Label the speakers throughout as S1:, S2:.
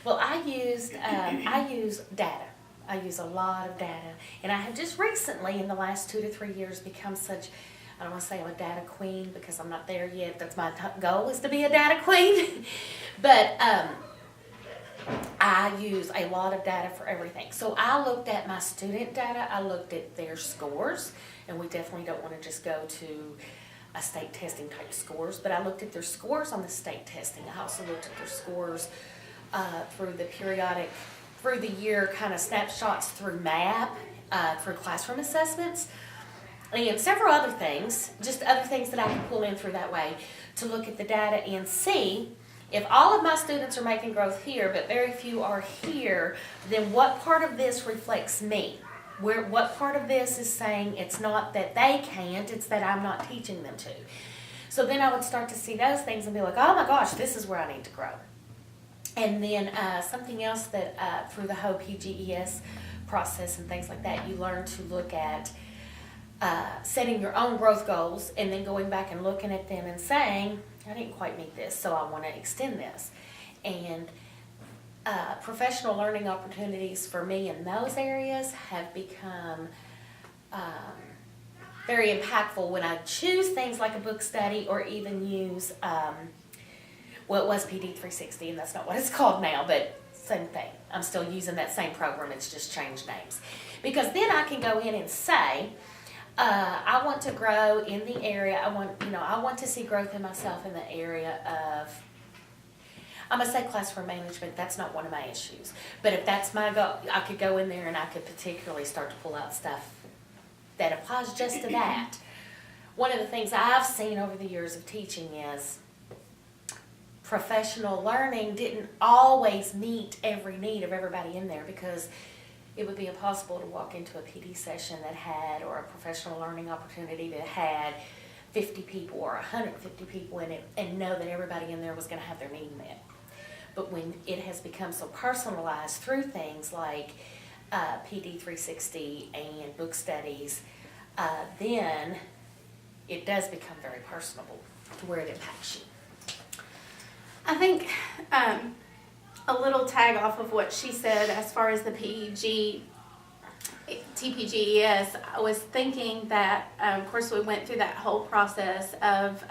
S1: Well, I use data. I use a lot of data, and I have just recently, in the last 2 to 3 years, become such. I don't want to say I'm a data queen because I'm not there yet. That's my goal, is to be a data queen. But I use a lot of data for everything. So I looked at my student data. I looked at their scores, and we definitely don't want to just go to a state testing type scores, but I looked at their scores on the state testing. I also looked at their scores through the year kind of snapshots through MAP, through classroom assessments, and several other things, just other things that I can pull in through that way to look at the data and see if all of my students are making growth here, but very few are here, then what part of this reflects me? What part of this is saying it's not that they can't, it's that I'm not teaching them to. So then I would start to see those things and be like, oh my gosh, this is where I need to grow. And then something else that through the whole PGES process and things like that, you learn to look at setting your own growth goals and then going back and looking at them and saying, I didn't quite meet this, so I want to extend this. And professional learning opportunities for me in those areas have become very impactful when I choose things like a book study or even use, well, it was PD 360 and that's not what it's called now, but same thing. I'm still using that same program, it's just changed names. Because then I can go in and say, I want to grow in the area, I want to see growth in myself in the area of, I'm going to say classroom management, that's not one of my issues. But if that's my goal, I could go in there and I could particularly start to pull out stuff that applies just to that. One of the things I've seen over the years of teaching is professional learning didn't always meet every need of everybody in there, because it would be impossible to walk into a PD session that had, or a professional learning opportunity that had 50 people or 150 people in it and know that everybody in there was going to have their need met. But when it has become so personalized through things like PD 360 and book studies, then it does become very personable to where it impacts you.
S2: I think a little tag off of what she said as far as the TPGES, I was thinking that, of course, we went through that whole process of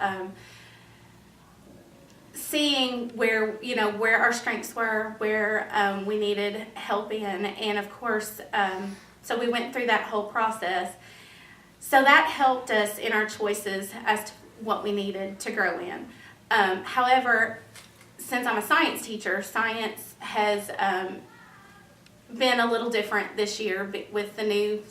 S2: seeing where our strengths were, where we needed help in, and of course, so we went through that whole process. So that helped us in our choices as to what we needed to grow in. However, since I'm a science teacher, science has been a little different this year with the new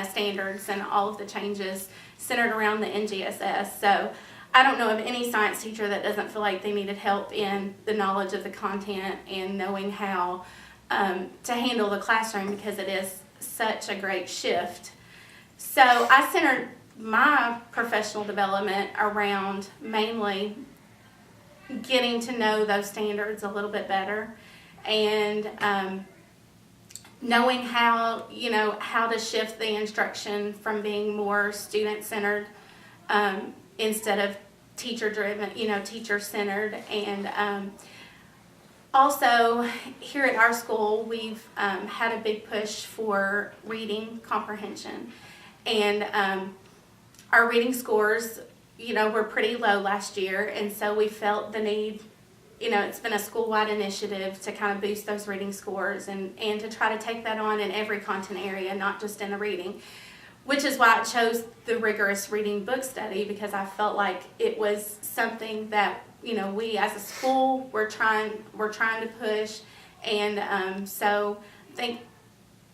S2: standards and all of the changes centered around the NGSS. So I don't know of any science teacher that doesn't feel like they needed help in the knowledge of the content and knowing how to handle the classroom, because it is such a great shift. So I centered my professional development around mainly getting to know those standards a little bit better, and knowing how to shift the instruction from being more student-centered instead of teacher-driven, teacher-centered. And also here at our school, we've had a big push for reading comprehension, and our reading scores were pretty low last year, and so we felt the need, it's been a school-wide initiative to kind of boost those reading scores and to try to take that on in every content area, not just in the reading, which is why I chose the rigorous reading book study, because I felt like it was something that, we as a school were trying to push, and so I think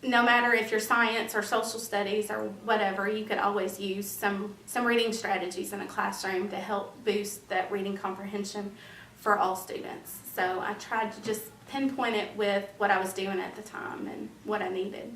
S2: no matter if you're science or social studies or whatever, you could always use some reading strategies in a classroom to help boost that reading comprehension for all students. So I tried to just pinpoint it with what I was doing at the time and what I needed.